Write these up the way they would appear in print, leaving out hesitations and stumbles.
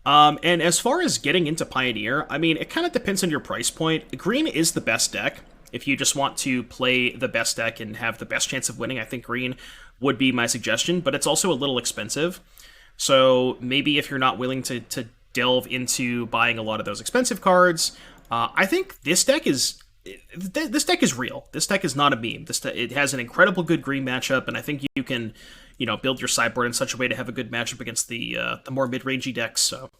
And as far as getting into Pioneer, I mean, it kind of depends on your price point. Green is the best deck. If you just want to play the best deck and have the best chance of winning, I think green would be my suggestion, but it's also a little expensive. So maybe if you're not willing to delve into buying a lot of those expensive cards, I think this deck is real. This deck is not a meme. It has an incredible good green matchup, and I think you can, build your sideboard in such a way to have a good matchup against the more mid-rangey decks. So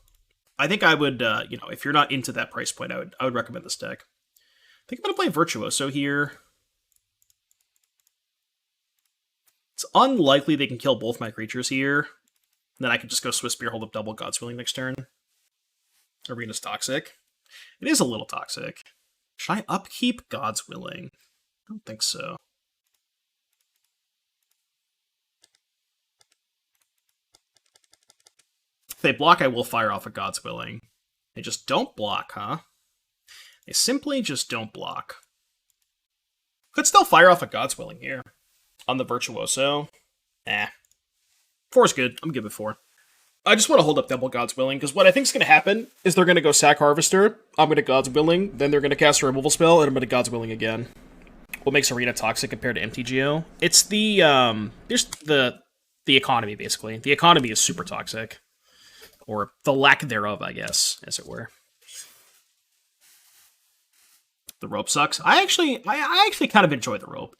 I think I would, if you're not into that price point, I would recommend this deck. I think I'm going to play Virtuoso here. It's unlikely they can kill both my creatures here. Then I could just go Swiftspear, hold up double God's Willing next turn. Arena's toxic. It is a little toxic. Should I upkeep God's Willing? I don't think so. If they block, I will fire off a God's Willing. They just don't block, huh? They simply just don't block. Could still fire off a God's Willing here. On the Virtuoso. 4 is good. I'm good with 4. I just want to hold up double God's Willing, because what I think is going to happen is they're going to go Sack Harvester, I'm going to God's Willing, then they're going to cast a removal spell, and I'm going to God's Willing again. What makes Arena toxic compared to MTGO? It's there's the economy, basically. The economy is super toxic. Or the lack thereof, I guess, as it were. The rope sucks. I actually kind of enjoy the rope.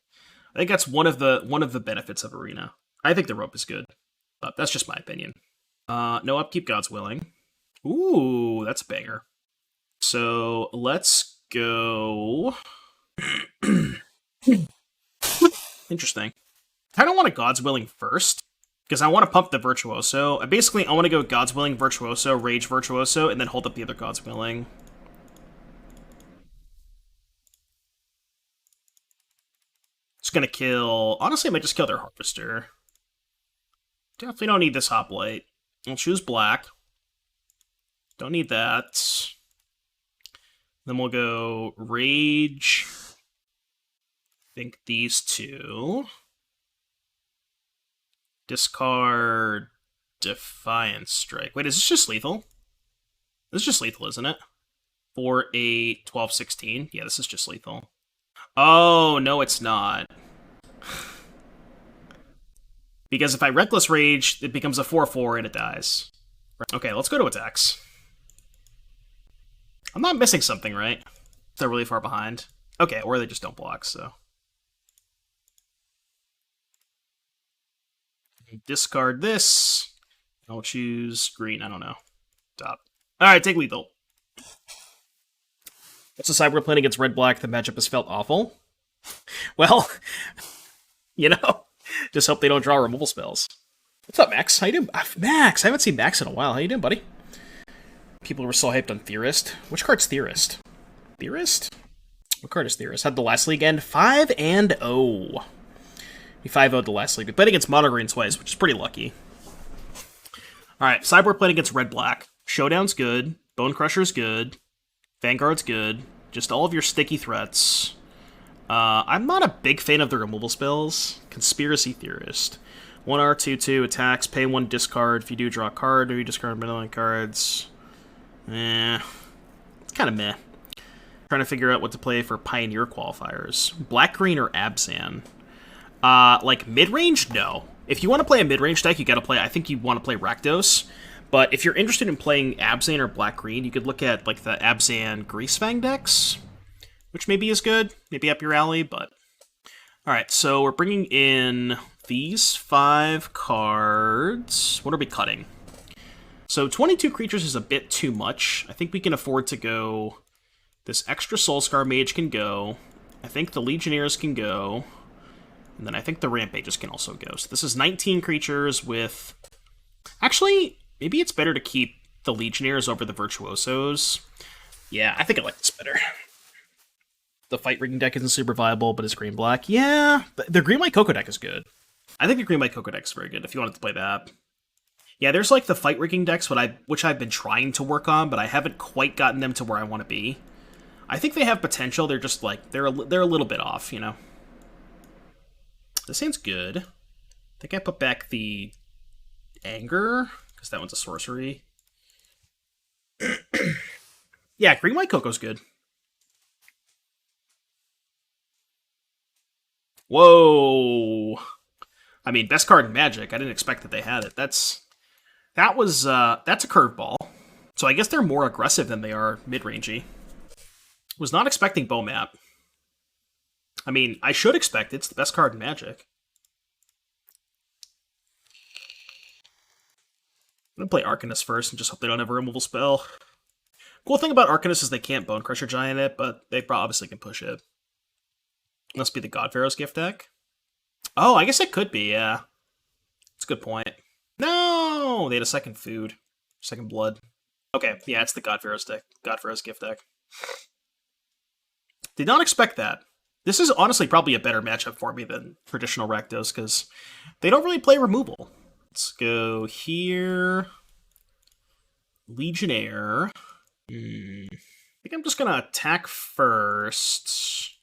I think that's one of the benefits of Arena. I think the rope is good, but that's just my opinion. No upkeep, God's Willing. Ooh, that's a banger. So let's go. Interesting. I don't want a God's Willing first, because I want to pump the Virtuoso. Basically, I want to go God's Willing, Virtuoso, Rage Virtuoso, and then hold up the other God's Willing. It's gonna kill... Honestly, I might just kill their Harvester. Definitely don't need this Hoplite. I'll choose black. Don't need that. Then we'll go Rage. I think these two. Discard Defiant Strike. Wait, is this just lethal? This is just lethal, isn't it? For a 12-16. Yeah, this is just lethal. Oh, no, it's not. Because if I Reckless Rage, it becomes a 4-4 and it dies. Okay, let's go to attacks. I'm not missing something, right? They're really far behind. Okay, or they just don't block, so. Discard this. I'll choose green, I don't know. Top. Alright, take lethal. What's the side we're playing against red-black? The matchup has felt awful. Well, just hope they don't draw removal spells. What's up, Max? How you doing? Max! I haven't seen Max in a while. How you doing, buddy? People were so hyped on Theorist. Which card's Theorist? Theorist? What card is Theorist? Had the last league end 5-0. We 5-0'd the last league. We played against Mono Green twice, which is pretty lucky. Alright, sideboard playing against red-black. Showdown's good. Bone Crusher's good. Vanguard's good. Just all of your sticky threats. I'm not a big fan of the removal spells. Conspiracy Theorist. 1R, 2/2, attacks, pay 1, discard. If you do draw a card, you discard middle cards. It's kind of meh. Trying to figure out what to play for Pioneer qualifiers. Black-green or Abzan? Like, mid-range? No. If you want to play a mid-range deck, I think you want to play Rakdos. But if you're interested in playing Abzan or Black-green, you could look at, like, the Abzan Greasefang decks, which maybe is good, maybe up your alley, but... Alright, so we're bringing in these 5 cards. What are we cutting? So 22 creatures is a bit too much. I think we can afford to go... This extra Soul-Scar Mage can go. I think the Legionnaires can go. And then I think the Rampages can also go. So this is 19 creatures with... Actually, maybe it's better to keep the Legionnaires over the Virtuosos. Yeah, I think I like this better. The Fight Rigging deck isn't super viable, but it's green-black. Yeah, the green-white Coco deck is good. I think the green-white Coco deck is very good, if you wanted to play that. Yeah, there's like the Fight Rigging decks, which I've been trying to work on, but I haven't quite gotten them to where I want to be. I think they have potential, they're just like, they're a little bit off, you know? This hand's good. I think I put back the Anger, because that one's a sorcery. Yeah, green white Coco's good. Whoa. I mean, best card in Magic. I didn't expect that they had it. That's a curveball. So I guess they're more aggressive than they are mid-rangey. Was not expecting Bowmap. I mean, I should expect it's the best card in Magic. I'm gonna play Arcanist first and just hope they don't have a removal spell. Cool thing about Arcanist is they can't Bone Crusher Giant it, but they obviously can push it. Must be the God Pharaoh's gift deck. Oh, I guess it could be, yeah. That's a good point. No! They had a second food. Second blood. Okay, yeah, it's the God Pharaoh's deck. God Pharaoh's gift deck. Did not expect that. This is honestly probably a better matchup for me than traditional Rakdos, because they don't really play removal. Let's go here. Legionnaire. I think I'm just gonna attack first.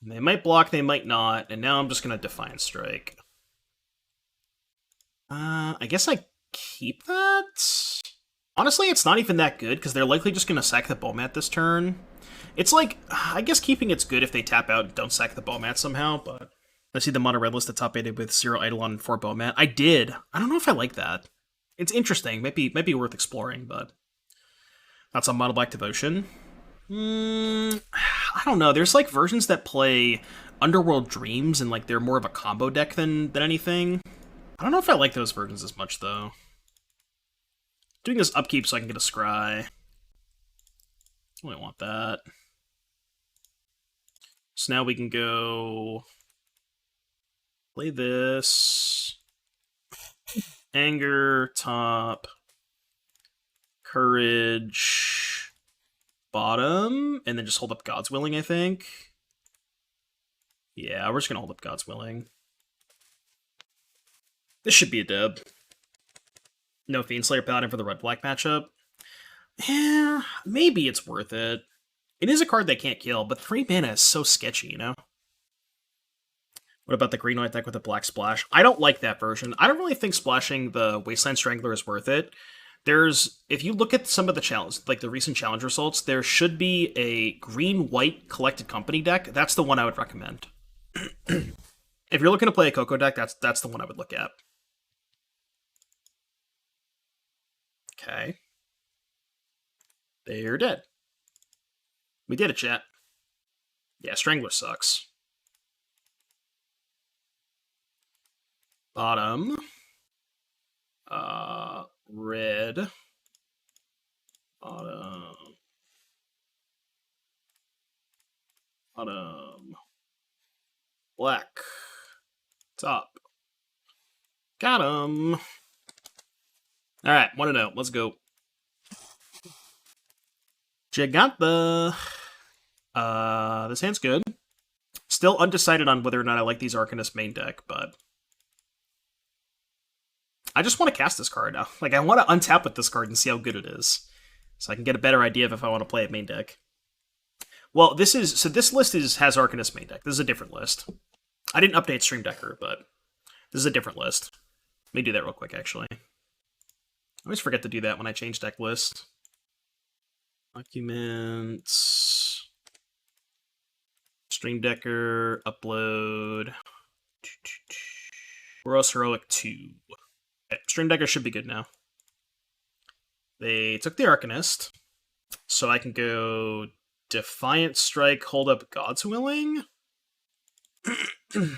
They might block, they might not, and now I'm just gonna Defiant Strike. I guess I keep that? Honestly, it's not even that good, because they're likely just gonna sack the Bowmat this turn. It's like, I guess keeping it's good if they tap out and don't sack the Bowmat somehow, but I see the mono red list that top 8 with 0 Eidolon and 4 Bowmat. I did. I don't know if I like that. It's interesting. Might be worth exploring, but that's a mono black devotion. I don't know. There's like versions that play Underworld Dreams and like they're more of a combo deck than anything. I don't know if I like those versions as much though. Doing this upkeep so I can get a scry. I don't want that. So now we can go play this. Anger, top. Courage, bottom. And then just hold up God's Willing, I think. Yeah, we're just gonna hold up God's Willing. This should be a dub. No Fiendslayer Paladin for the red-black matchup. Yeah, maybe it's worth it. It is a card they can't kill, but 3 mana is so sketchy, you know? What about the green-white deck with a black splash? I don't like that version. I don't really think splashing the Wasteland Strangler is worth it. If you look at some of the challenge, like the recent challenge results, there should be a green-white Collected Company deck. That's the one I would recommend. If you're looking to play a Coco deck, that's the one I would look at. Okay. They're dead. We did it, chat. Yeah, Strangler sucks. Bottom. Red. Bottom. Bottom. Black. Top. Got him. Alright, 1-0. Let's go. Jegantha. This hand's good. Still undecided on whether or not I like these Arcanist main deck, but I just want to cast this card now. Like, I want to untap with this card and see how good it is, so I can get a better idea of if I want to play it main deck. Well, this list has Arcanist main deck. This is a different list. I didn't update Stream Decker, but this is a different list. Let me do that real quick, actually. I always forget to do that when I change deck list. Documents. Stream Decker. Upload. Boros Heroic 2. Okay, Stream Decker should be good now. They took the Arcanist. So I can go Defiant Strike, hold up God's Willing. Just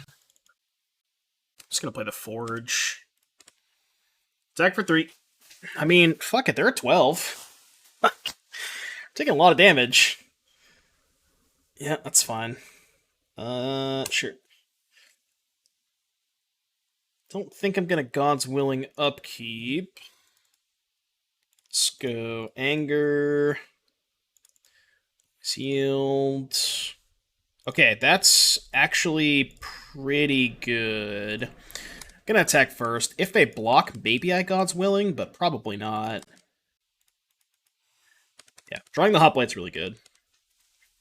gonna play the Forge. Attack for 3. I mean, fuck it, they're at 12. Taking a lot of damage. Yeah, that's fine. Sure. Don't think I'm gonna God's Willing upkeep. Let's go Anger. Sealed. Okay, that's actually pretty good. I'm gonna attack first. If they block, maybe I God's Willing, but probably not. Yeah, drawing the Hoplite's really good.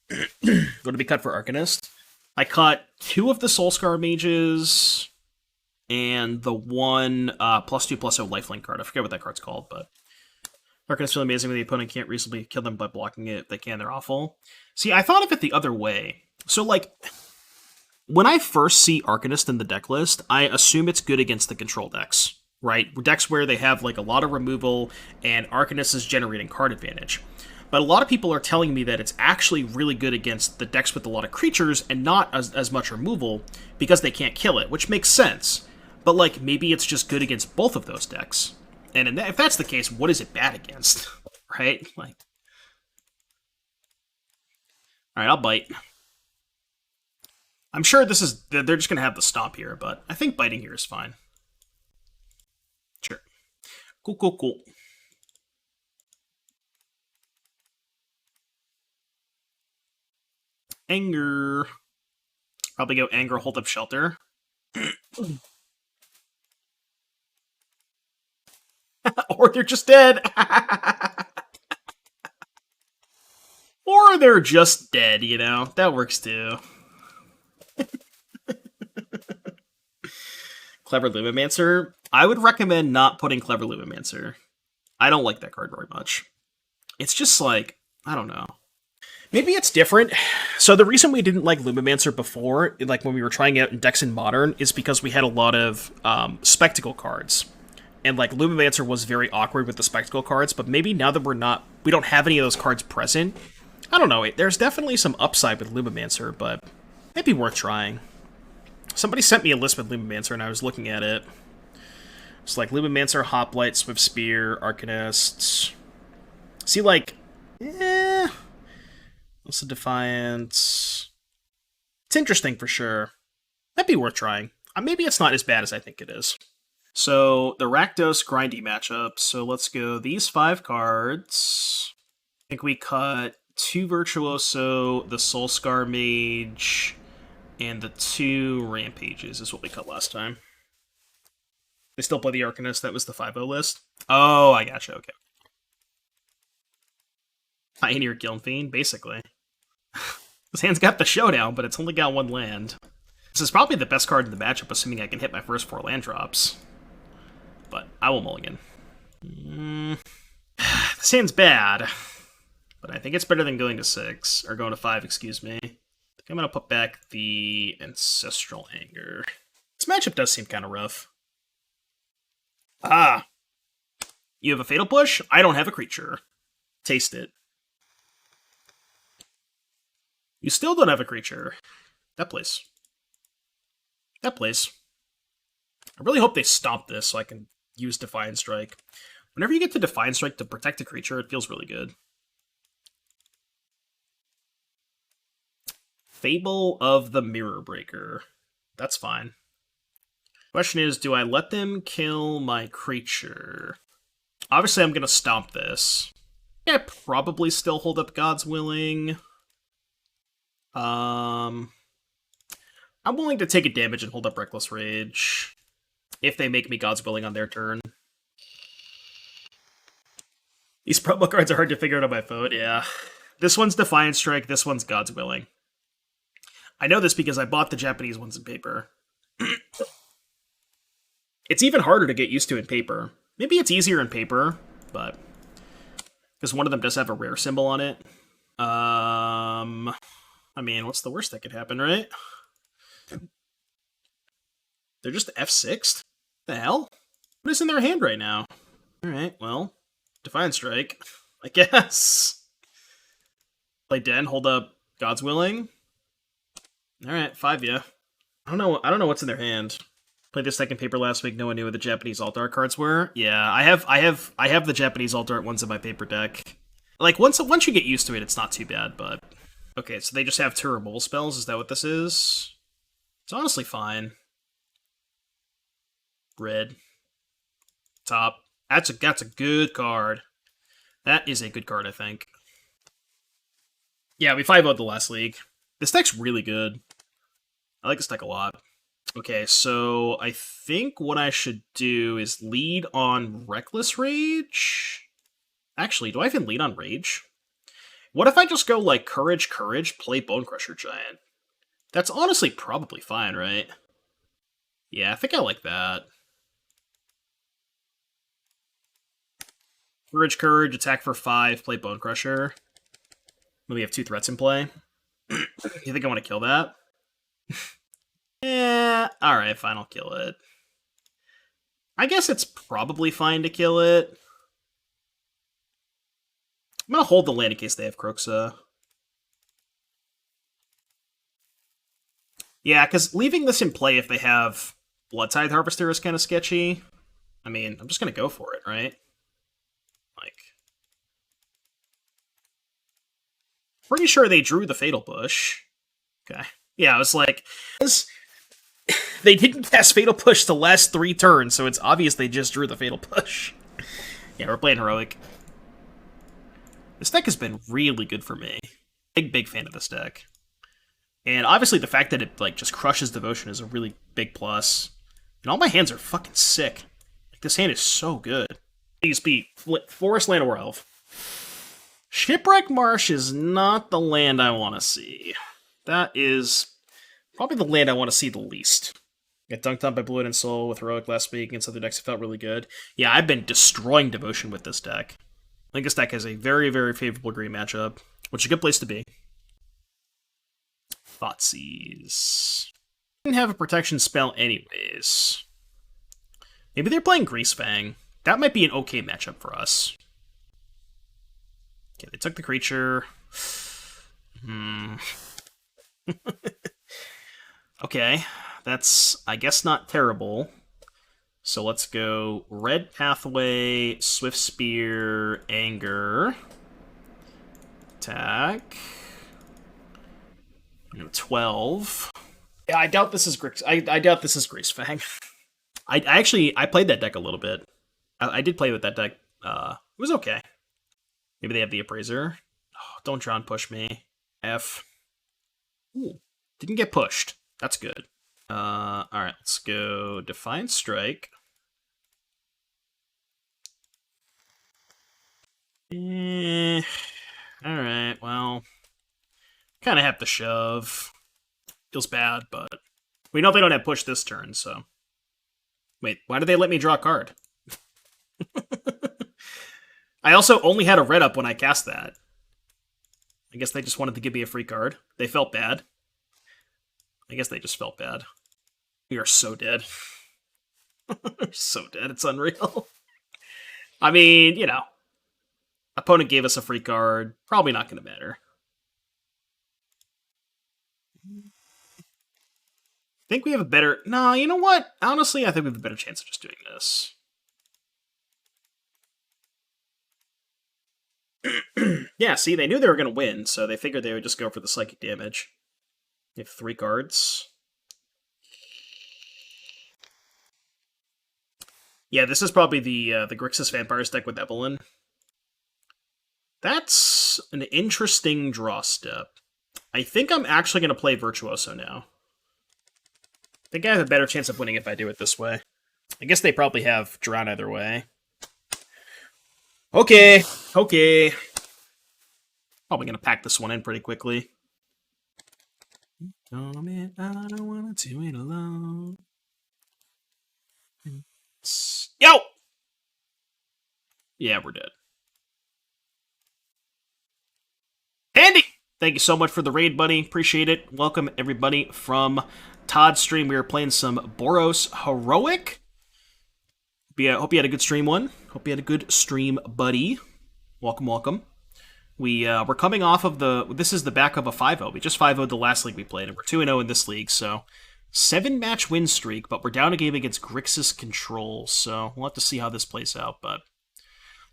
Going to be cut for Arcanist. I cut 2 of the Soul-Scar Mages and the one +2/+0 lifelink card. I forget what that card's called, but Arcanists feel amazing when the opponent can't reasonably kill them by blocking it. If they can, they're awful. See, I thought of it the other way. So, like, when I first see Arcanist in the deck list, I assume it's good against the control decks, right? Decks where they have, like, a lot of removal, and Arcanist is generating card advantage. But a lot of people are telling me that it's actually really good against the decks with a lot of creatures and not as much removal because they can't kill it, which makes sense. But, like, maybe it's just good against both of those decks. And if that's the case, what is it bad against? Right? Like, alright, I'll bite. I'm sure this is... They're just going to have the stomp here, but I think biting here is fine. Sure. Cool, cool, cool. Anger. Probably go Anger, hold up Shelter. Or they're just dead. Or they're just dead, you know? That works too. Clever Lumimancer. I would recommend not putting Clever Lumimancer. I don't like that card very much. It's just like, I don't know. Maybe it's different. So the reason we didn't like Lumimancer before, like when we were trying it out in decks in Modern, is because we had a lot of Spectacle cards. And like Lumimancer was very awkward with the Spectacle cards, but maybe now that we don't have any of those cards present, I don't know, there's definitely some upside with Lumimancer, but maybe worth trying. Somebody sent me a list with Lumimancer and I was looking at it. It's like Lumimancer, Hoplite, Swiftspear, Arcanists. See, like, Blessed Defiance. It's interesting for sure. That'd be worth trying. Maybe it's not as bad as I think it is. So, the Rakdos grindy matchup. So let's go these 5 cards. I think we cut 2 Virtuoso, the Soul-Scar Mage, and the 2 Rampages is what we cut last time. They still play the Arcanist, that was the 5-0 list? Oh, I gotcha, okay. Pioneer Guildfiend, basically. This hand's got the Showdown, but it's only got 1 land. This is probably the best card in the matchup, assuming I can hit my first 4 land drops. But I will mulligan. This hand's bad, but I think it's better than going to 6, or going to 5, excuse me. I think I'm going to put back the Ancestral Anger. This matchup does seem kind of rough. Ah! You have a Fatal Push? I don't have a creature. Taste it. You still don't have a creature. That plays. That plays. I really hope they stop this so I can use Defiant Strike. Whenever you get to Defiant Strike to protect a creature, it feels really good. Fable of the Mirror Breaker. That's fine. Question is, do I let them kill my creature? Obviously, I'm going to stomp this. Yeah, probably still hold up God's Willing. I'm willing to take a damage and hold up Reckless Rage. If they make me God's Willing on their turn. These promo cards are hard to figure out on my phone, yeah. This one's Defiant Strike, this one's God's Willing. I know this because I bought the Japanese ones in paper. It's even harder to get used to in paper. Maybe it's easier in paper, but... because one of them does have a rare symbol on it. I mean, what's the worst that could happen, right? They're just F6'd? The hell? What is in their hand right now? Alright, well, Defiant Strike, I guess. Play Den, hold up God's Willing. Alright, 5 yeah. I don't know what's in their hand. Played this deck in paper last week, no one knew what the Japanese alt art cards were. Yeah, I have the Japanese alt art ones in my paper deck. Like, once you get used to it, it's not too bad, but... okay, so they just have 2 removal spells, is that what this is? It's honestly fine. Red. Top. That's a good card. That is a good card, I think. Yeah, we 5-0'd the last league. This deck's really good. I like this deck a lot. Okay, so I think what I should do is lead on Reckless Rage? Actually, do I even lead on Rage? What if I just go, like, Courage, play Bonecrusher Giant? That's honestly probably fine, right? Yeah, I think I like that. Courage, attack for 5, play Bone Crusher. We have 2 threats in play. You think I want to kill that? Yeah, alright, fine, I'll kill it. I guess it's probably fine to kill it. I'm gonna hold the land in case they have Kroxa. Yeah, because leaving this in play if they have Bloodtithe Harvester is kind of sketchy. I mean, I'm just gonna go for it, right? Like... Pretty sure they drew the Fatal Push. Okay. Yeah, I was like... They didn't cast Fatal Push the last 3 turns, so it's obvious they just drew the Fatal Push. Yeah, we're playing Heroic. This deck has been really good for me. Big fan of this deck. And obviously the fact that it like just crushes Devotion is a really big plus. And all my hands are fucking sick. Like, this hand is so good. Please be Forest, Land, or Elf. Shipwreck Marsh is not the land I want to see. That is probably the land I want to see the least. Got dunked on by Blue and Soul with Heroic last week against other decks. It felt really good. Yeah, I've been destroying Devotion with this deck. I think this deck has a very favorable green matchup, which is a good place to be. Thoughtseize. Didn't have a protection spell anyways. Maybe they're playing Greasefang. That might be an okay matchup for us. Okay, they took the creature. Okay, that's, I guess, not terrible. So let's go Red Pathway, Swiftspear, Anger. Attack. 12. Yeah, I doubt this is I doubt this is Greasefang. I played that deck a little bit. I did play with that deck. It was okay. Maybe they have the Appraiser. Oh, don't Drawn push me. F. Ooh, didn't get pushed. That's good. Alright, let's go Defiant Strike. Alright, well, kind of have to shove. Feels bad, but we know they don't have push this turn, so... Wait, why did they let me draw a card? I also only had a red up when I cast that. I guess they just wanted to give me a free card. They felt bad. I guess they just felt bad. We are so dead. We're so dead, it's unreal. I mean, you know. Opponent gave us a free card. Probably not going to matter. Think we have a better... No, you know what? Honestly, I think we have a better chance of just doing this. Yeah, see, they knew they were going to win, so they figured they would just go for the psychic damage. You have 3 cards. Yeah, this is probably the Grixis Vampires deck with Evelyn. That's an interesting draw step. I think I'm actually going to play Virtuoso now. I think I have a better chance of winning if I do it this way. I guess they probably have Drown either way. Okay. Probably going to pack this one in pretty quickly. Oh man, I don't want to do it alone. Yo! Yeah, we're dead. Andy! Thank you so much for the raid, buddy. Appreciate it. Welcome, everybody, from Todd's stream. We are playing some Boros Heroic. Hope you had a good stream, one. Hope you had a good stream, buddy. Welcome. We're coming off of this is the back of a 5-0. We just 5-0'd the last league we played, and we're 2-0 in this league, so 7-match win streak, but we're down a game against Grixis Control, so we'll have to see how this plays out, but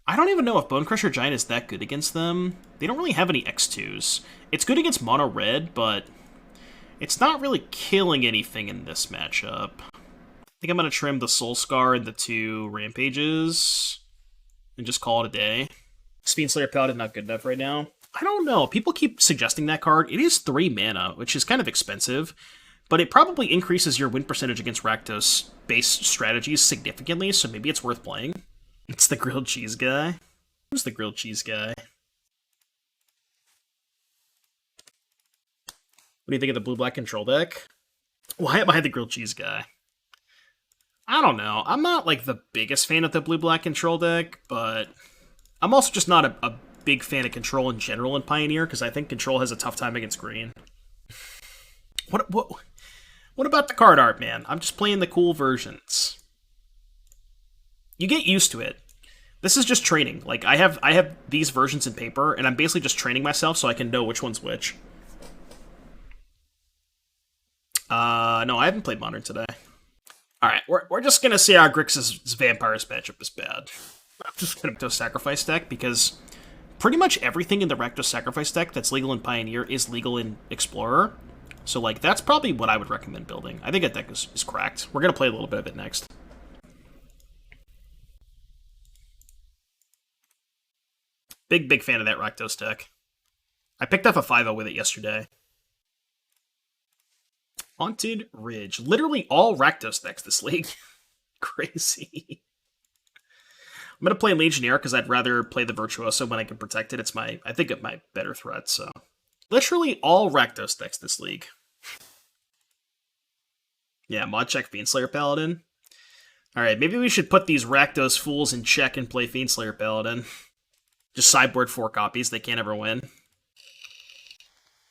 I don't even know if Bone Crusher Giant is that good against them. They don't really have any X2s. It's good against Mono Red, but it's not really killing anything in this matchup. I think I'm going to trim the Soul-Scar and the 2 Rampages and just call it a day. Fiendslayer Paladin not good enough right now. I don't know. People keep suggesting that card. It is 3 mana, which is kind of expensive, but it probably increases your win percentage against Rakdos-based strategies significantly, so maybe it's worth playing. It's the grilled cheese guy. Who's the grilled cheese guy? What do you think of the blue-black control deck? Why am I the grilled cheese guy? I don't know. I'm not, like, the biggest fan of the blue-black control deck, but I'm also just not a big fan of control in general in Pioneer, because I think control has a tough time against green. What about the card art, man? I'm just playing the cool versions. You get used to it. This is just training. Like, I have these versions in paper, and I'm basically just training myself so I can know which one's which. No, I haven't played Modern today. Alright, we're just gonna see how Grixis' Vampires matchup is bad. I'm just gonna do a Sacrifice deck, because pretty much everything in the Rakdos Sacrifice deck that's legal in Pioneer is legal in Explorer. So, like, that's probably what I would recommend building. I think that deck is cracked. We're gonna play a little bit of it next. Big fan of that Rakdos deck. I picked up a 5-0 with it yesterday. Haunted Ridge. Literally all Rakdos decks this league. Crazy. I'm going to play Legionnaire because I'd rather play the Virtuoso when I can protect it. It's I think, my better threat, so. Literally all Rakdos decks this league. Yeah, mod check Fiendslayer Paladin. Alright, maybe we should put these Rakdos fools in check and play Fiendslayer Paladin. Just sideboard 4 copies, they can't ever win.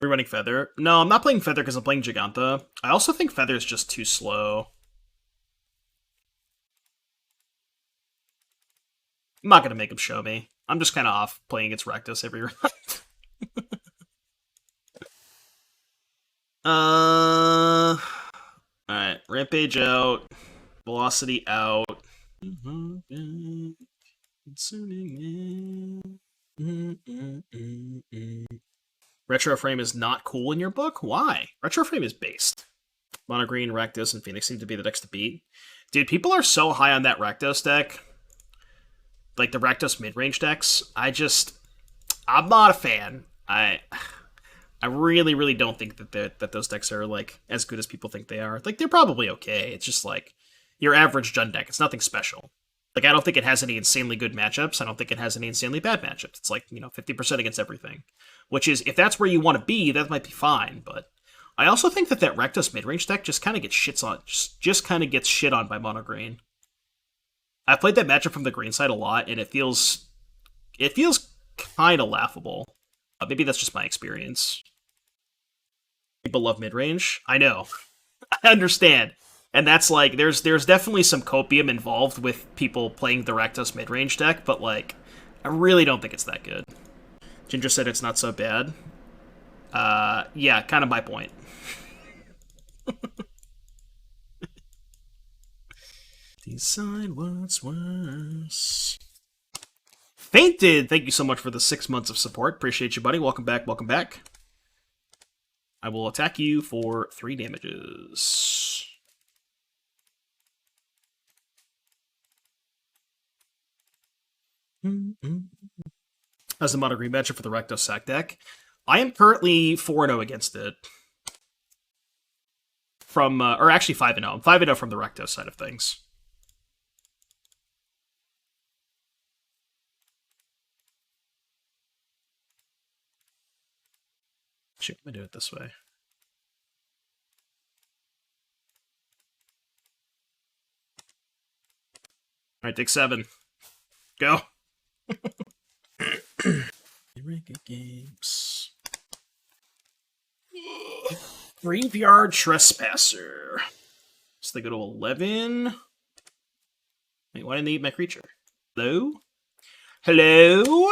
We're running Feather. No, I'm not playing Feather because I'm playing Jegantha. I also think Feather is just too slow. I'm not going to make him show me. I'm just kind of off playing against Rakdos every round. Alright, Rampage out. Velocity out. Retro Frame is not cool in your book? Why? Retro Frame is based. Mono Green, Rakdos, and Phoenix seem to be the decks to beat. Dude, people are so high on that Rakdos deck. Like the Rakdos mid-range decks. I'm not a fan. I really don't think that those decks are like as good as people think they are. Like, they're probably okay. It's just like your average Jund deck. It's nothing special. Like, I don't think it has any insanely good matchups. I don't think it has any insanely bad matchups. It's like, 50% against everything. Which is, if that's where you want to be, that might be fine. But I also think that Rakdos midrange deck just kind of gets just kind of gets shit on by mono green. I've played that matchup from the green side a lot, and it feels kind of laughable. Maybe that's just my experience. People love midrange. I know. I understand. And that's like, there's definitely some copium involved with people playing the Rakdos midrange deck, but like, I really don't think it's that good. Ginger said it's not so bad. Yeah, kind of my point. Decide what's worse. Fainted! Thank you so much for the 6 months of support. Appreciate you, buddy. Welcome back, welcome back. I will attack you for 3 damages. As the mono green matchup for the Rakdos Sack deck, I am currently 4-0 against it. From, or actually 5-0. I'm 5-0 from the Rakdos side of things. Shoot, let me do it this way. Alright, take 7. Go. Games. Graveyard Trespasser. So they go to 11. Wait, why didn't they eat my creature? Hello? Hello?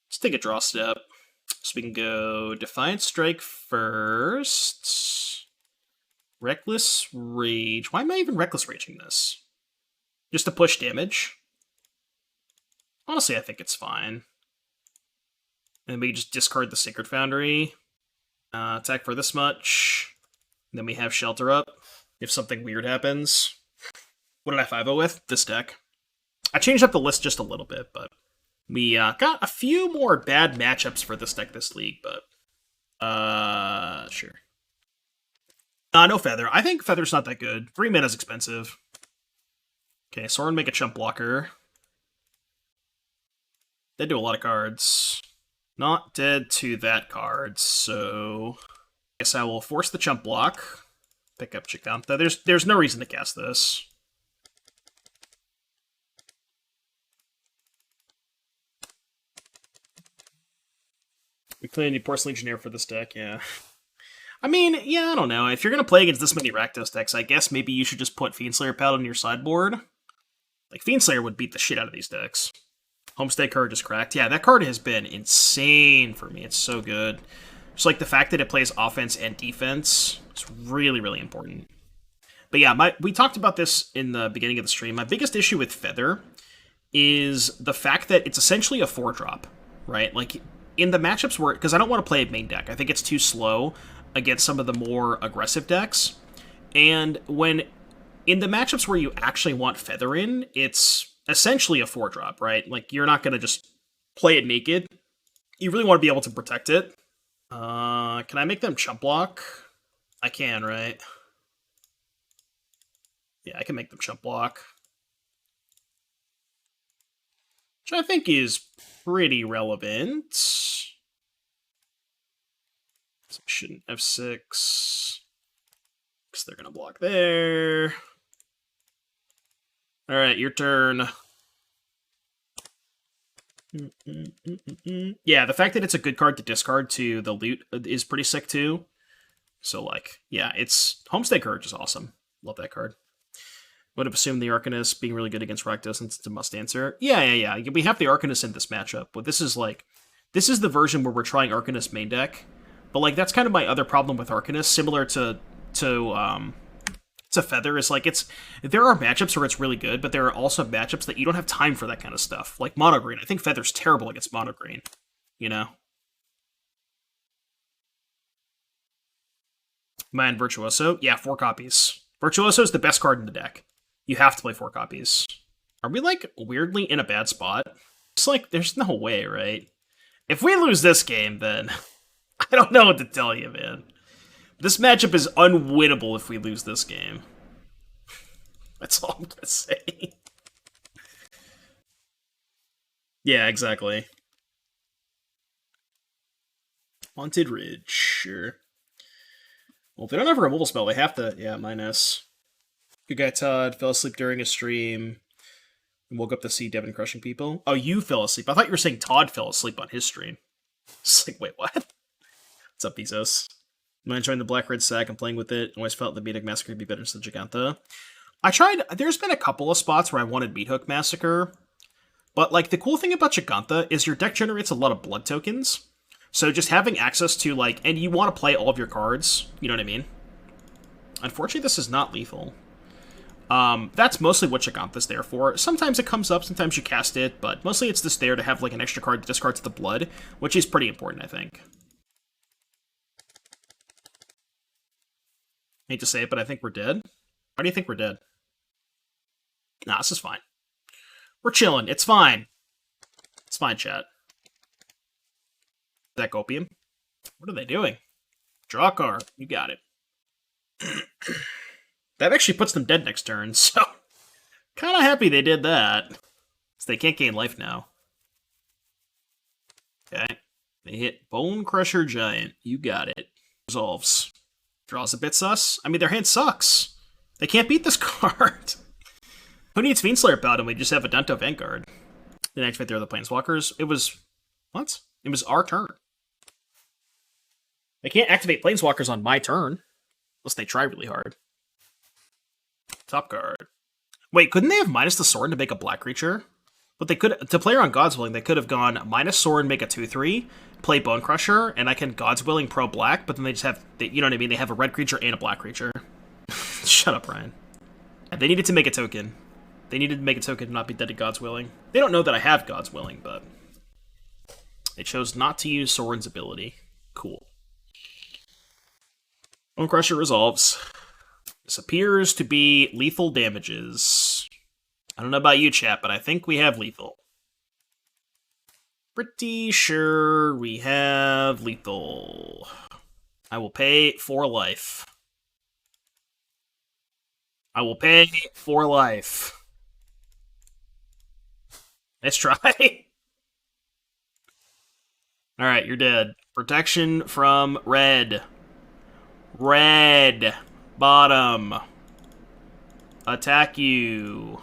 Let's take a draw step. So we can go Defiant Strike first. Reckless Rage. Why am I even Reckless Raging this? Just to push damage? Honestly, I think it's fine. And we just discard the Sacred Foundry. Attack for this much. And then we have Shelter up if something weird happens. What did I 5-0 with? This deck. I changed up the list just a little bit, but we got a few more bad matchups for this deck this league, but sure. No Feather. I think Feather's not that good. 3 mana's expensive. Okay, Sorin make a chump blocker. They do a lot of cards. Not dead to that card, so I guess I will force the chump block. Pick up Jegantha. There's no reason to cast this. We play any Porcelain Legionnaire for this deck, yeah. I mean, yeah, I don't know. If you're going to play against this many Rakdos decks, I guess maybe you should just put Fiendslayer Paladin on your sideboard. Like, Fiendslayer would beat the shit out of these decks. Homestead Courage is cracked. Yeah, that card has been insane for me. It's so good. Just like the fact that it plays offense and defense, it's really, really important. But yeah, we talked about this in the beginning of the stream. My biggest issue with Feather is the fact that it's essentially a 4-drop, right? Like, in the matchups where... Because I don't want to play a main deck. I think it's too slow against some of the more aggressive decks. And when... In the matchups where you actually want Feather in, it's essentially a 4-drop, right? Like, you're not going to just play it naked. You really want to be able to protect it. Can I make them chump block? I can, right? Yeah, I can make them chump block. Which I think is pretty relevant. So I shouldn't F6. Because they're going to block there. Alright, your turn. Yeah, the fact that it's a good card to discard to the loot is pretty sick too. So, like, yeah, it's... Homestead Courage is awesome. Love that card. Would have assumed the Arcanist being really good against Rakdos since it's a must answer. Yeah. We have the Arcanist in this matchup, but this is like... This is the version where we're trying Arcanist main deck. But, like, that's kind of my other problem with Arcanist, similar to Feather, is like there are matchups where it's really good, but there are also matchups that you don't have time for that kind of stuff. Like mono green. I think Feather's terrible against mono green. You know? Man, Virtuoso. Yeah, 4 copies. Virtuoso is the best card in the deck. You have to play 4 copies. Are we, like, weirdly in a bad spot? It's like, there's no way, right? If we lose this game, then I don't know what to tell you, man. This matchup is unwinnable if we lose this game. That's all I'm gonna say. Yeah, exactly. Haunted Ridge, sure. Well, if they don't have a removal spell, they have to... Yeah, minus. Good guy Todd fell asleep during a stream and woke up to see Devin crushing people. Oh, you fell asleep. I thought you were saying Todd fell asleep on his stream. It's like, wait, what? What's up, Bezos? I'm enjoying the Black Red sack and playing with it. Always felt the Meat Hook Massacre would be better than the Jegantha. I tried... There's been a couple of spots where I wanted Meat Hook Massacre. But, like, the cool thing about Jegantha is your deck generates a lot of blood tokens. So just having access to, like... And you want to play all of your cards. You know what I mean? Unfortunately, this is not lethal. That's mostly what Jegantha's there for. Sometimes it comes up, sometimes you cast it, but mostly it's just there to have, like, an extra card to discard to the blood, which is pretty important, I think. Hate to say it, but I think we're dead. Why do you think we're dead? Nah, this is fine. We're chilling. It's fine. It's fine, chat. Is that Copium? What are they doing? Draw a card. You got it. That actually puts them dead next turn, so... Kinda happy they did that. So they can't gain life now. Okay. They hit Bone Crusher Giant. You got it. Resolves. Draws a bit sus. I mean, their hand sucks. They can't beat this card. Who needs Fiendslayer Paladin? We just have Adanto Vanguard. Didn't activate their other Planeswalkers. It was... What? It was our turn. They can't activate Planeswalkers on my turn. Unless they try really hard. Top card. Wait, couldn't they have minus the Sorin to make a black creature? But they could... To play around God's Willing, they could have gone minus Sorin, make a 2/3, play Bone Crusher, and I can God's Willing pro black, but then they just have... You know what I mean? They have a red creature and a black creature. Shut up, Ryan. They needed to make a token. They needed to make a token to not be dead to God's Willing. They don't know that I have God's Willing, but... They chose not to use Sorin's ability. Cool. Bone Crusher resolves. This appears to be lethal damages. I don't know about you, chat, but I think we have lethal. Pretty sure we have lethal. I will pay for life. I will pay for life. Nice try. Alright, you're dead. Protection from red. Red. Bottom. Attack you.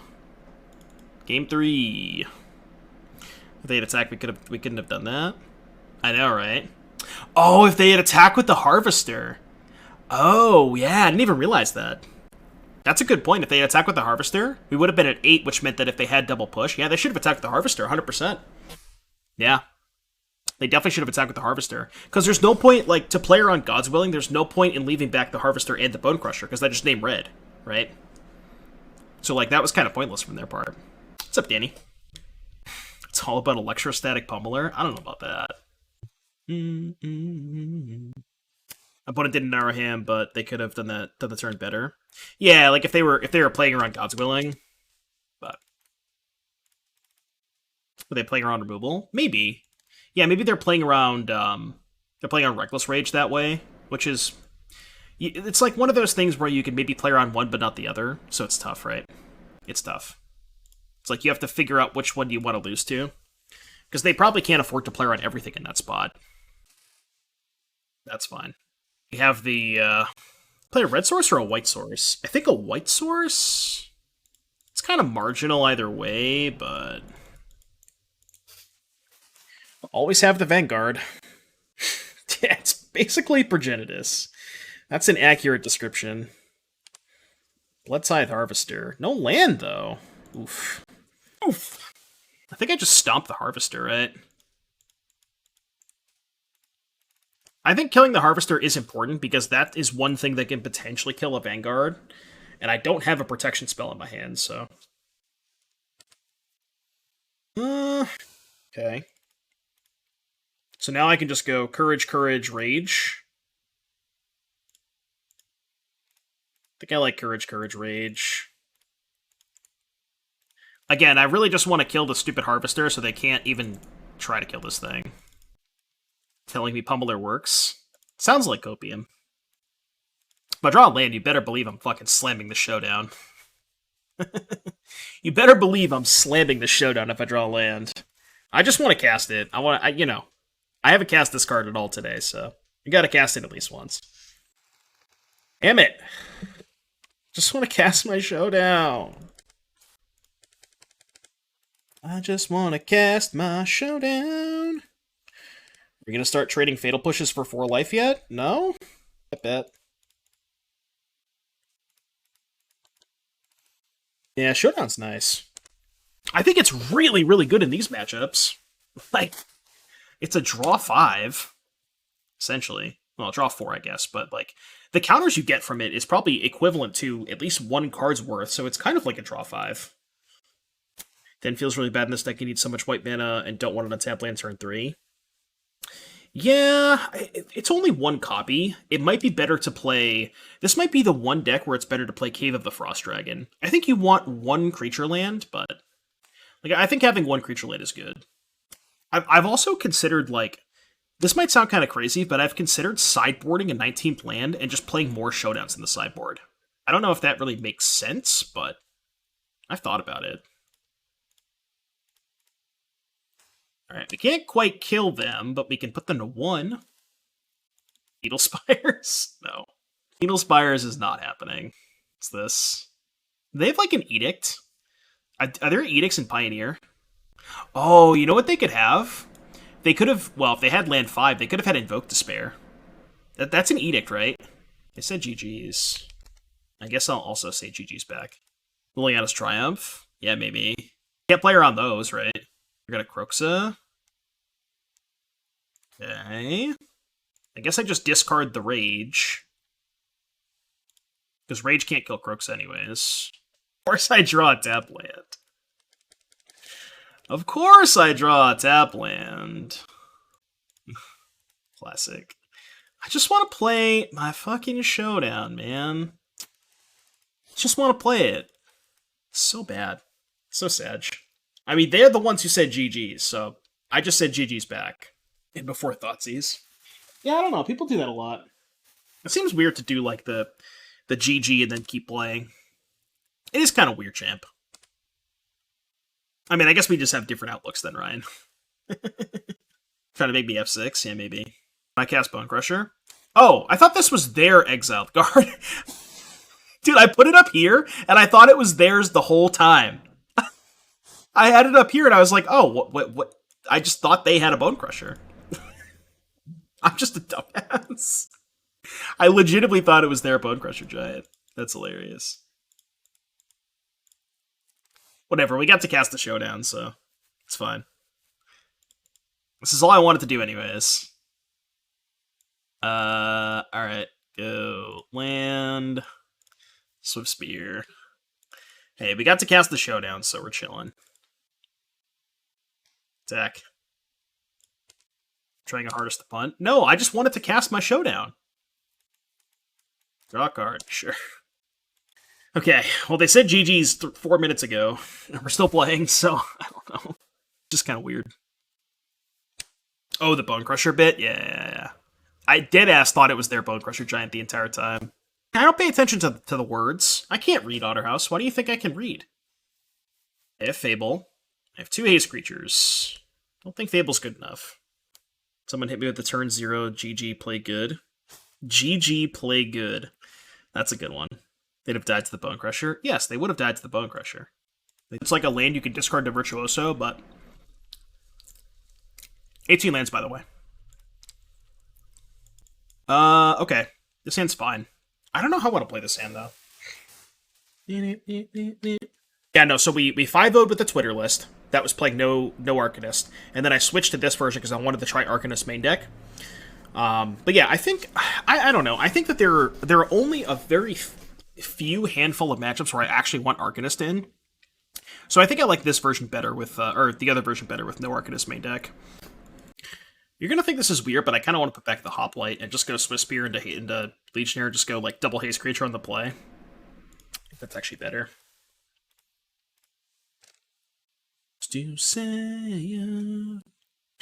Game 3. If they had attacked, we couldn't have done that. I know, right? Oh, if they had attack with the Harvester. Oh, yeah, I didn't even realize that. That's a good point. If they had attack with the Harvester, we would have been at 8, which meant that if they had double push, yeah, they should have attacked with the Harvester, 100%. Yeah. They definitely should have attacked with the Harvester. Because there's no point, like, to play around God's Willing, there's no point in leaving back the Harvester and the Bone Crusher, because that just name red, right? So, like, that was kind of pointless from their part. What's up, Danny? It's all about Electrostatic Pummeler? I don't know about that. Opponent didn't narrow him, but they could have done the turn better. Yeah, like if they were playing around God's Willing, but were they playing around removal? Maybe. Yeah, maybe they're playing around Reckless Rage that way, which is it's like one of those things where you can maybe play around one but not the other, so it's tough, right? It's tough. It's like you have to figure out which one you want to lose to, because they probably can't afford to play around everything in that spot. That's fine. We have the play a red source or a white source. I think a white source. It's kind of marginal either way, but always have the Vanguard. Yeah, it's basically Progenitus. That's an accurate description. Bloodscythe Harvester. No land, though. Oof. Oof. I think I just stomped the Harvester, right? I think killing the Harvester is important, because that is one thing that can potentially kill a Vanguard. And I don't have a protection spell in my hand, so... okay. So now I can just go Courage, Courage, Rage. I think I like Courage, Courage, Rage. Again, I really just want to kill the stupid Harvester so they can't even try to kill this thing. Telling me Pummeler works. Sounds like opium. If I draw a land, you better believe I'm fucking slamming the Showdown. You better believe I'm slamming the Showdown if I draw a land. I just want to cast it. I haven't cast this card at all today, so you gotta cast it at least once. Damn it! Just want to cast my Showdown. I just want to cast my Showdown. We're gonna start trading Fatal Pushes for 4 life yet? No? I bet. Yeah, Showdown's nice. I think it's really, really good in these matchups. Like, it's a draw 5, essentially. Well, draw 4, I guess, but, like, the counters you get from it is probably equivalent to at least 1 card's worth, so it's kind of like a draw 5. Then feels really bad in this deck. You need so much white mana and don't want to untap land turn 3. Yeah, it's only 1 copy. It might be better to play... This might be the one deck where it's better to play Cave of the Frost Dragon. I think you want 1 creature land, but... like, I think having 1 creature land is good. I've also considered, like... This might sound kind of crazy, but I've considered sideboarding a 19th land and just playing more Showdowns in the sideboard. I don't know if that really makes sense, but I've thought about it. Alright, we can't quite kill them, but we can put them to 1. Needle Spires? No. Needle Spires is not happening. What's this? They have, like, an Edict? Are there Edicts in Pioneer? Oh, you know what they could have? They could have, well, if they had land 5, they could have had Invoke Despair. That's an Edict, right? They said GG's. I guess I'll also say GG's back. Liliana's Triumph? Yeah, maybe. Can't play around those, right? We got a Croxa. Okay. I guess I just discard the Rage. Because Rage can't kill Croxa anyways. Of course I draw a tap land. Of course I draw a tap land. Classic. I just want to play my fucking Showdown, man. Just want to play it. So bad. So sad. I mean, they're the ones who said GG's, so I just said GG's back. And before Thoughtseize. Yeah, I don't know. People do that a lot. It seems weird to do, like, the GG and then keep playing. It is kind of weird, champ. I mean, I guess we just have different outlooks then, Ryan. Trying to make me F6? Yeah, maybe. Can I cast Bone Crusher? Oh, I thought this was their exiled card. Dude, I put it up here, and I thought it was theirs the whole time. I had it up here, and I was like, oh, what? I just thought they had a Bone Crusher. I'm just a dumbass. I legitimately thought it was their Bonecrusher Giant. That's hilarious. Whatever, we got to cast the Showdown, so it's fine. This is all I wanted to do anyways. Alright. Go. Land. Swiftspear. Hey, we got to cast the Showdown, so we're chilling. Attack. Trying our hardest to punt. No, I just wanted to cast my Showdown. Draw a card, sure. Okay, well they said GG's 4 minutes ago, and we're still playing, so I don't know. Just kind of weird. Oh, the Bonecrusher bit? Yeah. I deadass thought it was their Bonecrusher Giant the entire time. I don't pay attention to the words. I can't read Otterhouse. Why do you think I can read? I have Fable. I have 2 haste creatures. Don't think Fable's good enough. Someone hit me with the turn 0. GG, play good. GG, play good. That's a good one. They'd have died to the Bonecrusher. Yes, they would have died to the Bonecrusher. It's like a land you can discard to Virtuoso, but 18 lands, by the way. Okay. This hand's fine. I don't know how I want to play this hand, though. Yeah, no, so we 5-0'd with the Twitter list. That was playing no Arcanist. And then I switched to this version because I wanted to try Arcanist main deck. But yeah, I think... I don't know. I think that there are only a very few handful of matchups where I actually want Arcanist in. So I think I like this version better with... or the other version better with no Arcanist main deck. You're going to think this is weird, but I kind of want to put back the Hoplite and just go Swiftspear into Legionnaire. Just go, like, double haste creature on the play. I think that's actually better. Just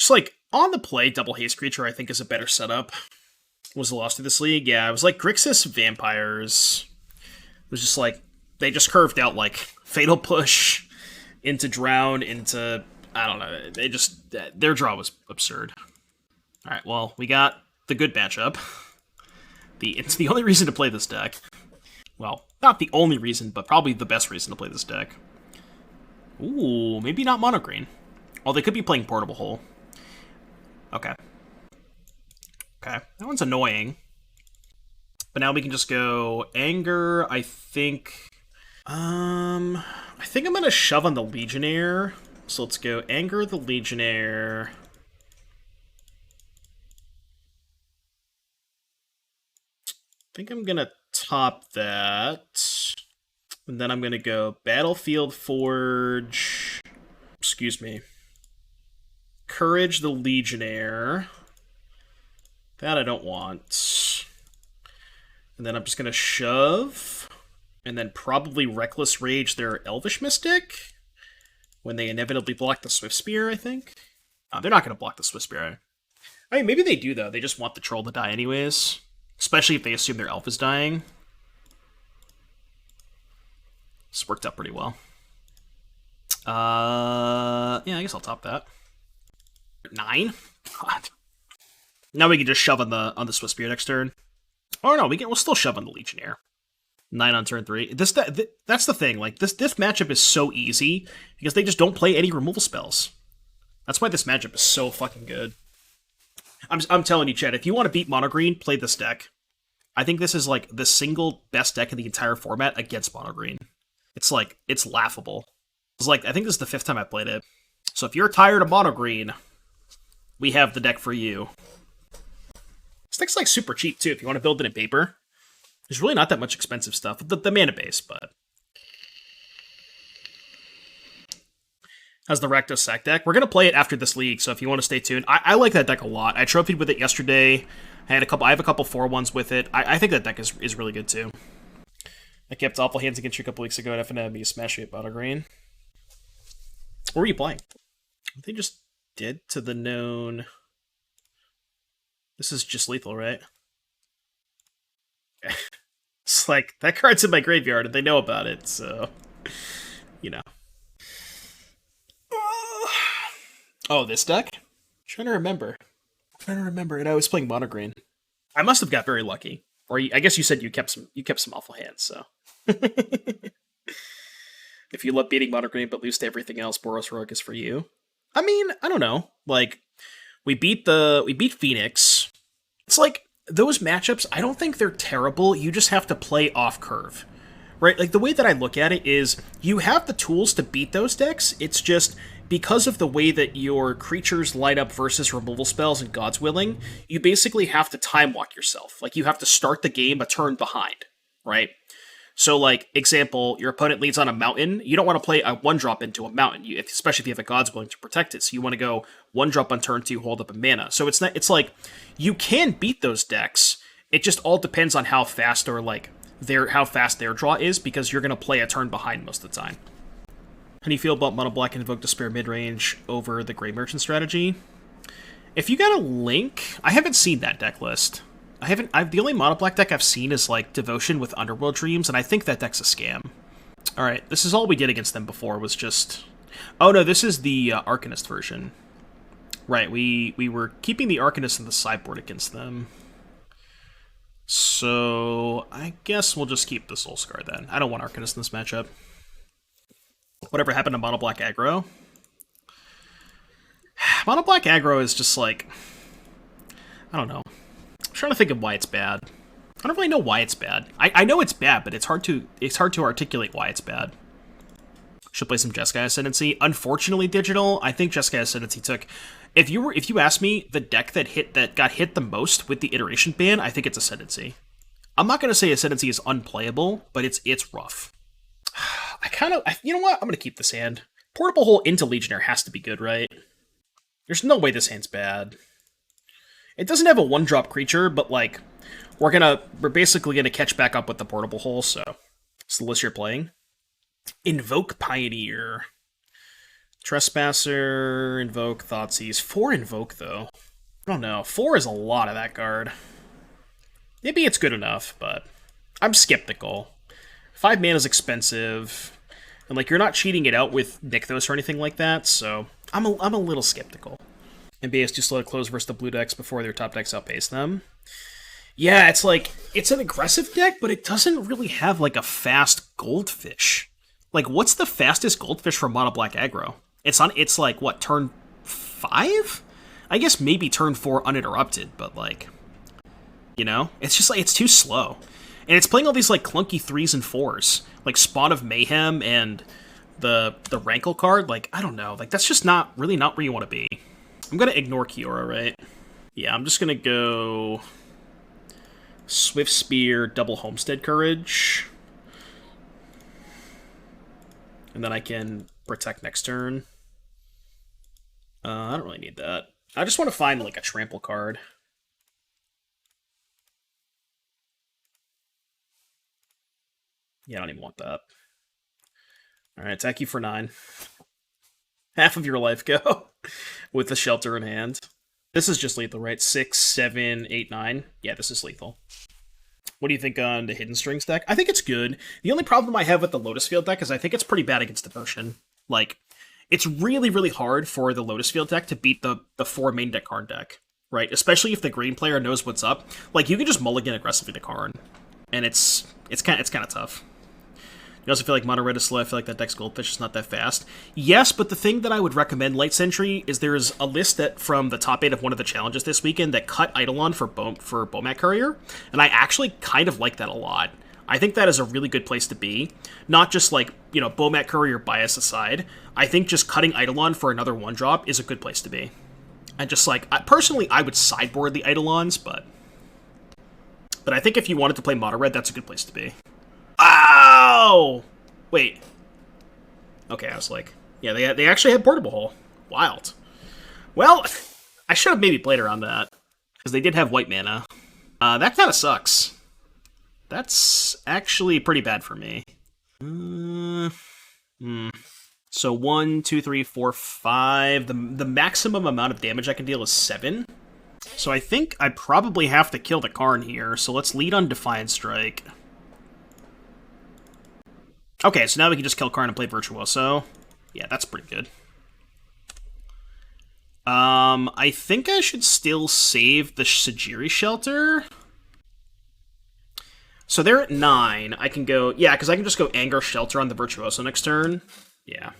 like, on the play, double haste creature I think is a better setup. Was the loss to this league? Yeah, it was like Grixis Vampires. It was just like, they just curved out, like, Fatal Push into Drown, into... I don't know. They just... their draw was absurd. Alright, well, we got the good matchup. It's the only reason to play this deck. Well, not the only reason, but probably the best reason to play this deck. Ooh, maybe not mono green. Oh, they could be playing Portable Hole. Okay. Okay, that one's annoying. But now we can just go Anger, I think... I think I'm gonna shove on the Legionnaire. So let's go Anger the Legionnaire. I think I'm gonna top that. And then I'm gonna go Battlefield Forge. Excuse me. Courage the Legionnaire. That I don't want. And then I'm just gonna shove. And then probably Reckless Rage their Elvish Mystic. When they inevitably block the Swiftspear, I think. They're not gonna block the Swiftspear. I mean, maybe they do, though. They just want the troll to die anyways. Especially if they assume their elf is dying. This worked out pretty well. Yeah, I guess I'll top that. 9? God. Now we can just shove on the Swiftspear next turn. Oh no, we'll still shove on the Legionnaire. 9 on turn 3. That's the thing. Like this matchup is so easy because they just don't play any removal spells. That's why this matchup is so fucking good. I'm telling you, Chad, if you want to beat Mono Green, play this deck. I think this is like the single best deck in the entire format against Mono Green. It's like, it's laughable. It's like, I think this is the 5th time I played it. So if you're tired of Mono Green, we have the deck for you. This deck's like super cheap too if you want to build it in paper. There's really not that much expensive stuff. The mana base, but... Has the Rakdos Sack deck. We're going to play it after this league, so if you want to stay tuned. I like that deck a lot. I trophied with it yesterday. I have a couple 4-1s with it. I think that deck is really good too. I kept Awful Hands against you a couple weeks ago, and FNM smash me at Mono Green. What were you playing? They just did to the known... This is just lethal, right? It's like, that card's in my graveyard, and they know about it, so... You know. Oh, this deck? I'm trying to remember, and I was playing Mono Green. I must have got very lucky. Or I guess you said you kept some awful hands, so... If you love beating Mono Green but lose to everything else, Boros Rogue is for you. I mean, I don't know. Like, we beat Phoenix. It's like, those matchups, I don't think they're terrible, you just have to play off curve. Right? Like, the way that I look at it is, you have the tools to beat those decks, it's just, because of the way that your creatures line up versus removal spells and God's Willing, you basically have to time walk yourself. Like, you have to start the game a turn behind, right? So, like, example, your opponent leads on a mountain, you don't want to play a 1-drop into a mountain, especially if you have a God's Willing to protect it, so you want to go 1-drop on turn 2, hold up a mana. So it's like, you can beat those decks, it just all depends on how fast or, like, how fast their draw is, because you're going to play a turn behind most of the time. How do you feel about Mono Black and Invoke Despair midrange over the Grey Merchant strategy? If you got a link, I haven't seen that deck list. The only Mono Black deck I've seen is like Devotion with Underworld Dreams, and I think that deck's a scam. Alright, this is all we did against them before, was just... Oh no, this is the Arcanist version. Right, we were keeping the Arcanist in the sideboard against them. So, I guess we'll just keep the Soul-Scar then. I don't want Arcanist in this matchup. Whatever happened to Mono Black aggro? Mono Black aggro is just like... I don't know. I'm trying to think of why it's bad. I don't really know why it's bad. I know it's bad, but it's hard to articulate why it's bad. Should play some Jeskai Ascendancy. Unfortunately, Digital, I think Jeskai Ascendancy took... If you ask me the deck that got hit the most with the iteration ban, I think it's Ascendancy. I'm not going to say Ascendancy is unplayable, but it's rough. You know what? I'm going to keep this hand. Portable Hole into Legionnaire has to be good, right? There's no way this hand's bad. It doesn't have a 1-drop creature, but like, we're basically gonna catch back up with the Portable Hole, so it's the list you're playing. Invoke Pioneer. Trespasser, Invoke, Thoughtseize. 4 Invoke, though. I don't know. 4 is a lot of that card. Maybe it's good enough, but I'm skeptical. 5 mana is expensive, and like, you're not cheating it out with Nykthos or anything like that, so I'm a little skeptical. NBA is too slow to close versus the blue decks before their top decks outpace them. Yeah, it's like, it's an aggressive deck, but it doesn't really have like a fast Goldfish. Like, what's the fastest Goldfish for Mono Black aggro? It's like, what, turn 5? I guess maybe turn 4 uninterrupted, but like, you know? It's just like, it's too slow. And it's playing all these like clunky 3s and 4s. Like Spawn of Mayhem and the Rankle card. Like, I don't know. Like, that's just not where you want to be. I'm going to ignore Kiora, right? Yeah, I'm just going to go Swiftspear, double Homestead Courage. And then I can protect next turn. I don't really need that. I just want to find, like, a trample card. Yeah, I don't even want that. Alright, attack you for 9. Half of your life go with the shelter in hand. This is just lethal, right? 6, 7, 8, 9. Yeah, this is lethal. What do you think on the Hidden Strings deck? I think it's good. The only problem I have with the Lotus Field deck is I think it's pretty bad against Devotion. Like, it's really, really hard for the Lotus Field deck to beat the 4 main deck Karn deck, right? Especially if the green player knows what's up. Like, you can just mulligan aggressively to Karn, and it's kind of tough. You also feel like Mono Red is slow. I feel like that deck's Goldfish is not that fast. Yes, but the thing that I would recommend Light Sentry is there's a list that from the top 8 of one of the challenges this weekend that cut Eidolon for Bomat Courier, and I actually kind of like that a lot. I think that is a really good place to be. Not just like, you know, Bomat Courier bias aside, I think just cutting Eidolon for another 1-drop is a good place to be. And just like, personally, I would sideboard the Eidolons, but I think if you wanted to play Mono Red, that's a good place to be. Oh! Wait. Okay, I was like... Yeah, they actually had Portable Hole. Wild. Well, I should have maybe played around that. Because they did have white mana. That kind of sucks. That's actually pretty bad for me. So 1, 2, 3, 4, 5. The maximum amount of damage I can deal is 7. So I think I probably have to kill the Karn here. So let's lead on Defiant Strike. Okay, so now we can just kill Karn and play Virtuoso. Yeah, that's pretty good. I think I should still save the Sejiri Shelter. So they're at 9. I can go... Yeah, because I can just go Anger Shelter on the Virtuoso next turn. Yeah.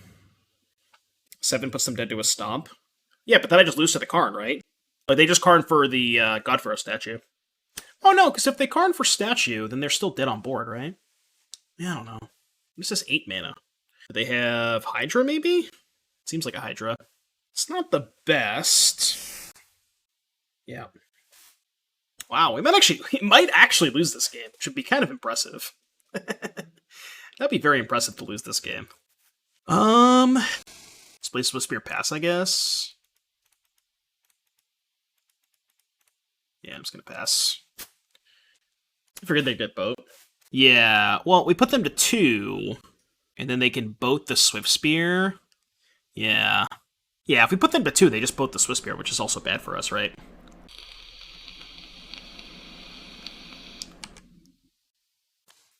7 puts them dead to a Stomp. Yeah, but then I just lose to the Karn, right? Like, they just Karn for the Godfrey statue. Oh, no, because if they Karn for statue, then they're still dead on board, right? Yeah, I don't know. This is 8 mana. Do they have Hydra, maybe? Seems like a Hydra. It's not the best. Yeah. Wow, we might actually lose this game, which would be kind of impressive. That'd be very impressive to lose this game. Let's play Swiftspear pass, I guess. Yeah, I'm just gonna pass. I figured they'd get boat. Yeah, well, we put them to 2, and then they can boat the Swiftspear. Yeah. Yeah, if we put them to 2, they just boat the Swiftspear, which is also bad for us, right?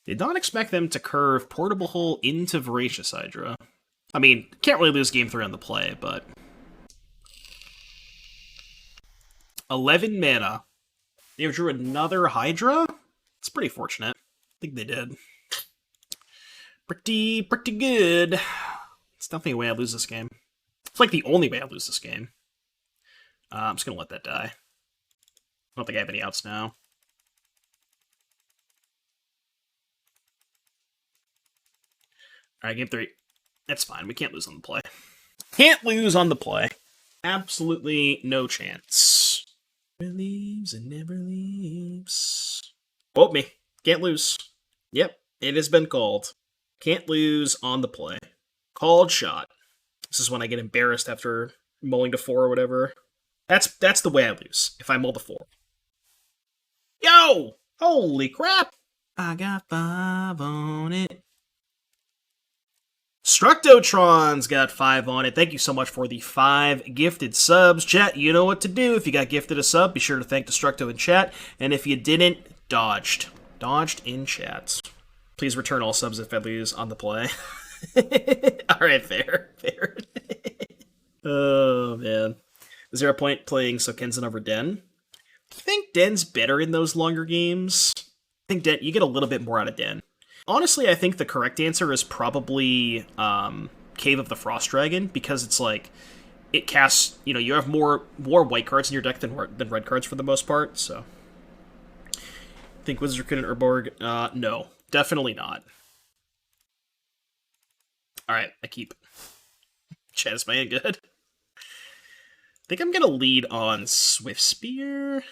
Did not expect them to curve Portable Hole into Voracious Hydra. I mean, can't really lose game 3 on the play, but... 11 mana. They drew another Hydra? It's pretty fortunate. I think they did. Pretty good. It's definitely a way I lose this game. It's like the only way I lose this game. I'm just gonna let that die. I don't think I have any outs now. Alright, game 3. That's fine. We can't lose on the play. Can't lose on the play. Absolutely no chance. Never leaves and never leaves. Vote me. Can't lose. Yep, it has been called. Can't lose on the play. Called shot. This is when I get embarrassed after mulling to 4 or whatever. That's the way I lose, if I mull to 4. Yo! Holy crap! I got 5 on it. Structotron's got 5 on it. Thank you so much for the 5 gifted subs. Chat, you know what to do. If you got gifted a sub, be sure to thank Destructo in chat. And if you didn't, dodged. Dodged in chat. Please return all subs if I lose on the play. Alright, fair. Oh, man. Is there a point playing Sokensen over Den? I think Den's better in those longer games. I think Den, you get a little bit more out of Den. Honestly, I think the correct answer is probably Cave of the Frost Dragon, because it's like, it casts, you have more white cards in your deck than red cards for the most part, so. Think Wizard Raccoon and Urborg? No, definitely not. Alright, I keep. Chat, is my hand good? I think I'm gonna lead on Swiftspear.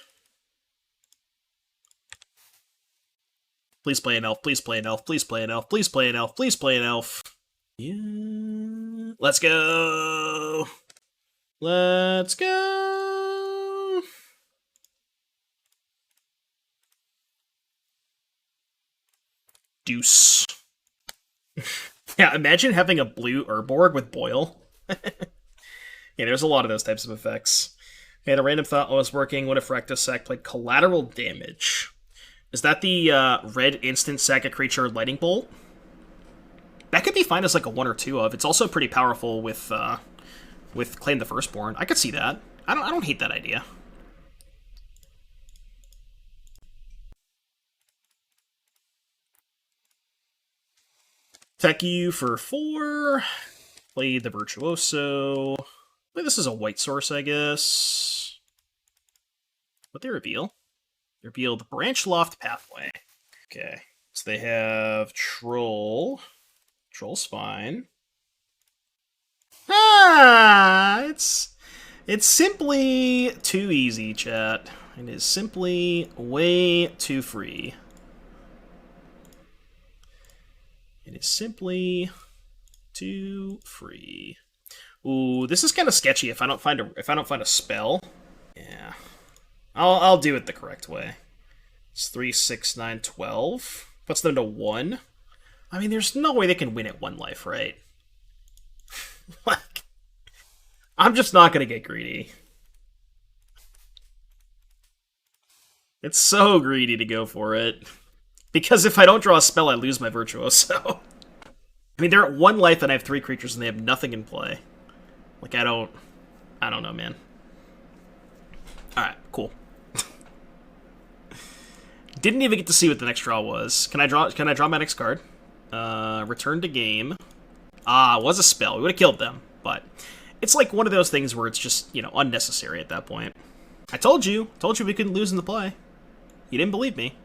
Please play an elf, please play an elf, please play an elf, please play an elf, please play an elf. Yeah. Let's go! Let's go! Deuce. Yeah, imagine having a blue Urborg with Boil. Yeah, there's a lot of those types of effects. I had a random thought while I was working. What if Rakdos Sack played Collateral Damage? Is that the red instant sack a creature lightning bolt? That could be fine as like a 1 or 2 of. It's also pretty powerful with Claim the Firstborn. I could see that. I don't hate that idea. Attack you for 4. Play the Virtuoso. Play this as a white source, I guess. What they reveal? They reveal the Branch Loft Pathway. Okay. So they have Troll. Troll's fine. Ah! It's simply too easy, chat. It is simply way too free. It is simply too free. Ooh, this is kind of sketchy if I don't find a spell. Yeah. I'll do it the correct way. It's 3, 6, 9, 12. Puts them to 1. I mean, there's no way they can win at 1 life, right? Like, I'm just not gonna get greedy. It's so greedy to go for it. Because if I don't draw a spell, I lose my Virtuoso. I mean, they're at 1 life and I have 3 creatures and they have nothing in play. Like, I don't know, man. Alright, cool. Didn't even get to see what the next draw was. Can I draw my next card? Return to game. Ah, it was a spell. We would have killed them, but it's like one of those things where it's just, unnecessary at that point. I told you we couldn't lose in the play. You didn't believe me.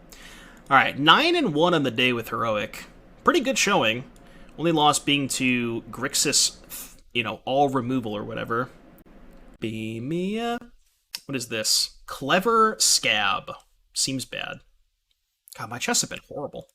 All right, 9-1 on the day with Heroic. Pretty good showing. Only loss being to Grixis, all removal or whatever. Beam me up. What is this? Clever Scab. Seems bad. God, my chests have been horrible.